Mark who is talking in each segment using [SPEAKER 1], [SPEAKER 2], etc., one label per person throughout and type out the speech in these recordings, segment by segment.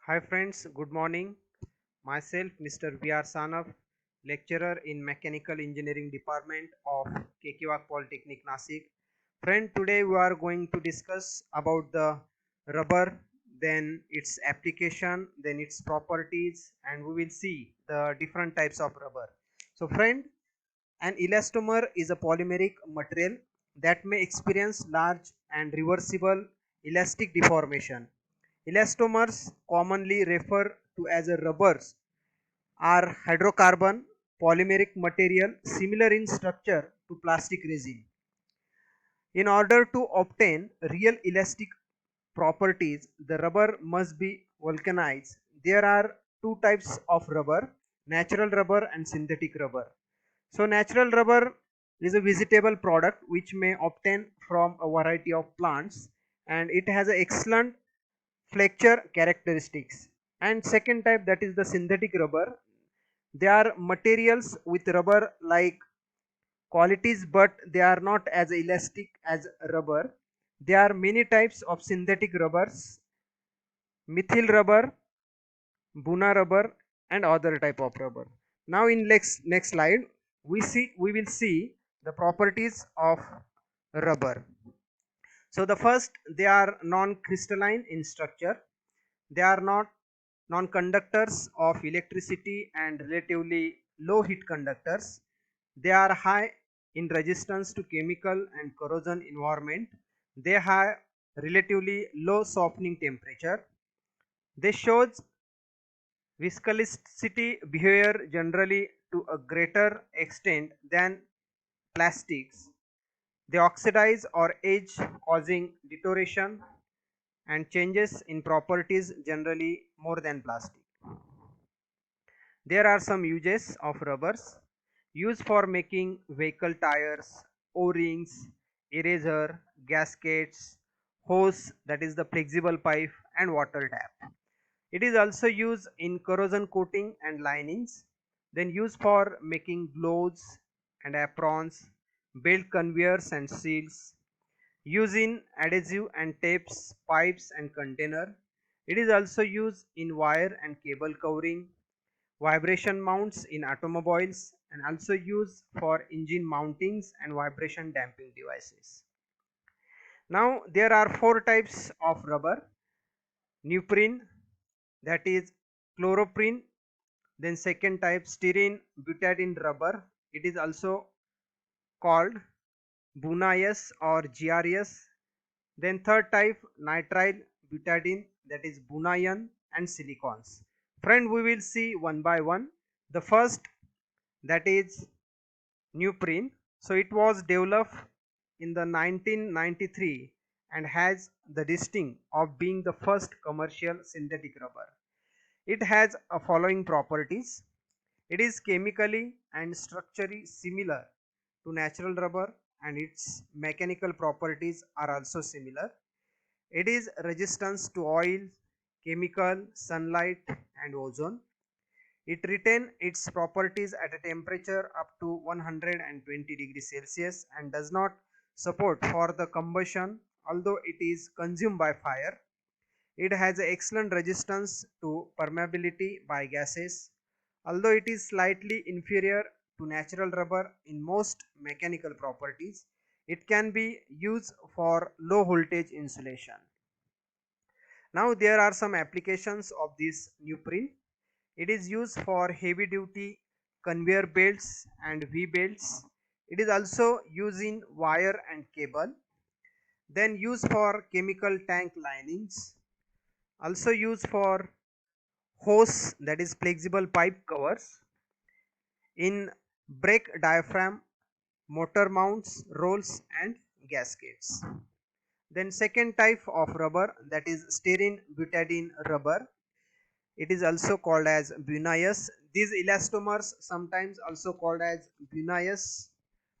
[SPEAKER 1] Hi friends, good morning. Myself Mr. V.R. Sanav, lecturer in Mechanical Engineering Department of Kekiwak Polytechnic Nasik. Friend, today we are going to discuss about the rubber, then its application, then its properties, and we will see the different types of rubber. So friend, an elastomer is a polymeric material that may experience large and reversible elastic deformation. Elastomers, commonly referred to as rubbers, are hydrocarbon polymeric material similar in structure to plastic resin. In order to obtain real elastic properties, the rubber must be vulcanized. There are two types of rubber: natural rubber and synthetic rubber. So, natural rubber is a vegetable product which may obtain from a variety of plants, and it has excellent flexure characteristics. And second type, that is the synthetic rubber. They are materials with rubber like qualities, but they are not as elastic as rubber. There are many types of synthetic rubbers: methyl rubber, buna rubber, and other type of rubber. Now in next slide we will see the properties of rubber. So the first, they are non-crystalline in structure. They are not non-conductors of electricity and relatively low heat conductors. They are high in resistance to chemical and corrosion environment. They have relatively low softening temperature. They shows viscosity behavior generally to a greater extent than plastics. They oxidize or age, causing deterioration and changes in properties generally more than plastic. There are some uses of rubbers: used for making vehicle tires, O-rings, eraser, gaskets, hose, that is the flexible pipe, and water tap. It is also used in corrosion coating and linings, then used for making gloves and aprons, belt conveyors and seals, used in adhesive and tapes, pipes and container. It is also used in wire and cable covering, vibration mounts in automobiles, and also used for engine mountings and vibration damping devices. Now there are four types of rubber: neoprene, that is chloroprene, then second type styrene butadiene rubber, it is also called Bunayas or GRS. Then third type nitrile butadiene, that is Bunayan, and silicons. Friend, we will see one by one. The first, that is neoprene. So it was developed in the 1993 and has the distinct of being the first commercial synthetic rubber. It has a following properties: it is chemically and structurally similar to natural rubber, and its mechanical properties are also similar. It is resistance to oil, chemical, sunlight, and ozone. It retains its properties at a temperature up to 120 degrees Celsius and does not support for the combustion, although it is consumed by fire. It has excellent resistance to permeability by gases, although it is slightly inferior to natural rubber in most mechanical properties. It can be used for low voltage insulation. Now there are some applications of this neoprene. It is used for heavy duty conveyor belts and V belts. It is also used in wire and cable. Then used for chemical tank linings. Also used for hose, that is flexible pipe covers, in brake diaphragm, motor mounts, rolls, and gaskets. Then second type of rubber, that is styrene butadiene rubber. It is also called as Bunayas. These elastomers, sometimes also called as Bunayas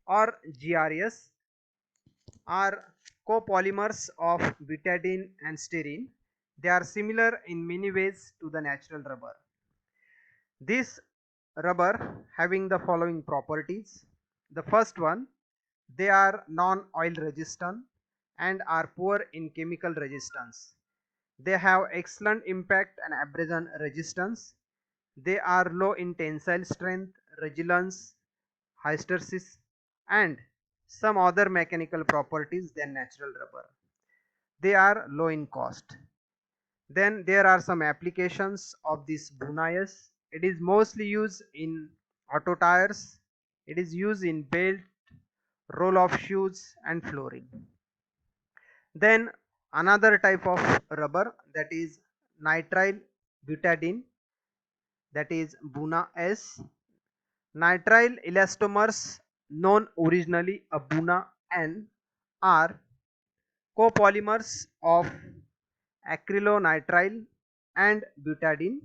[SPEAKER 1] or GRS, are copolymers of butadiene and styrene. They are similar in many ways to the natural rubber. This rubber having the following properties. The first one, they are non-oil resistant and are poor in chemical resistance. They have excellent impact and abrasion resistance. They are low in tensile strength, resilience, hysteresis, and some other mechanical properties than natural rubber. They are low in cost. Then there are some applications of this Bunayas. It is mostly used in auto tires. It is used in belt, roll-off shoes and flooring. Then another type of rubber, that is nitrile butadiene, that is Buna S. Nitrile elastomers, known originally as Buna N, are copolymers of acrylonitrile and butadiene.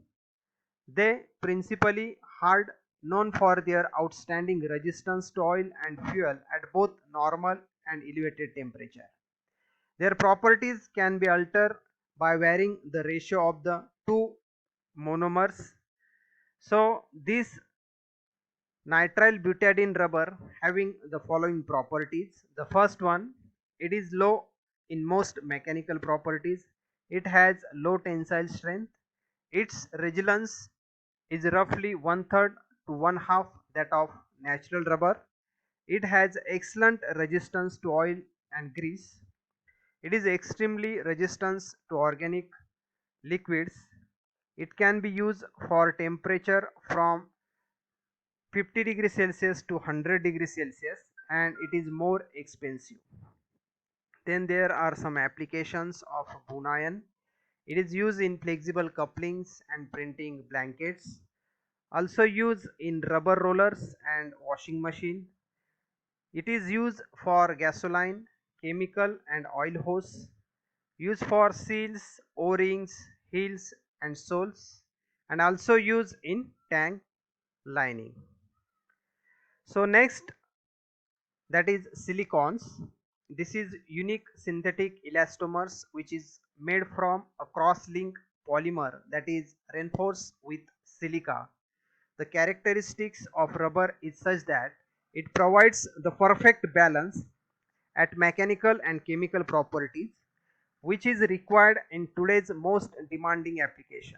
[SPEAKER 1] They principally hard, known for their outstanding resistance to oil and fuel at both normal and elevated temperature. Their properties can be altered by varying the ratio of the two monomers. So this nitrile butadiene rubber having the following properties. The first one, it is low in most mechanical properties. It has low tensile strength. Its resilience is roughly one third to one half that of natural rubber. It has excellent resistance to oil and grease. It is extremely resistant to organic liquids. It can be used for temperature from 50 degrees Celsius to 100 degrees Celsius, and it is more expensive. Then there are some applications of Bunayan. It is used in flexible couplings and printing blankets. Also used in rubber rollers and washing machine. It is used for gasoline, chemical and oil hose. Used for seals, O-rings, heels and soles, and also used in tank lining. So next, that is silicons. This is unique synthetic elastomers which is made from a cross-link polymer that is reinforced with silica. The characteristics of rubber is such that it provides the perfect balance at mechanical and chemical properties which is required in today's most demanding application.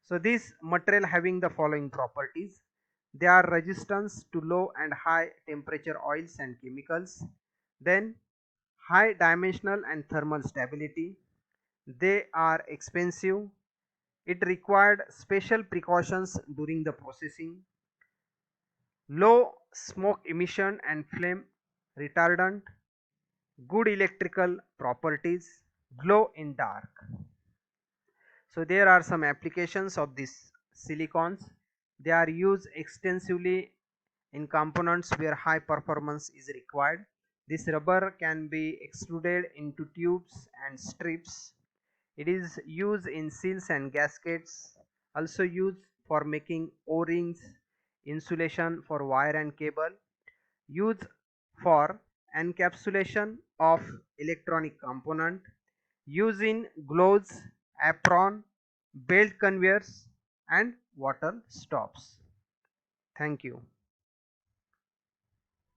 [SPEAKER 1] So this material having the following properties. They are resistance to low and high temperature oils and chemicals. Then high dimensional and thermal stability. They are expensive. It required special precautions during the processing. Low smoke emission and flame retardant. Good electrical properties. Glow in dark. So there are some applications of these silicons. They are used extensively in components where high performance is required. This rubber can be extruded into tubes and strips. It is used in seals and gaskets, also used for making O-rings, insulation for wire and cable, used for encapsulation of electronic component, used in gloves, apron, belt conveyors and water stops. Thank you.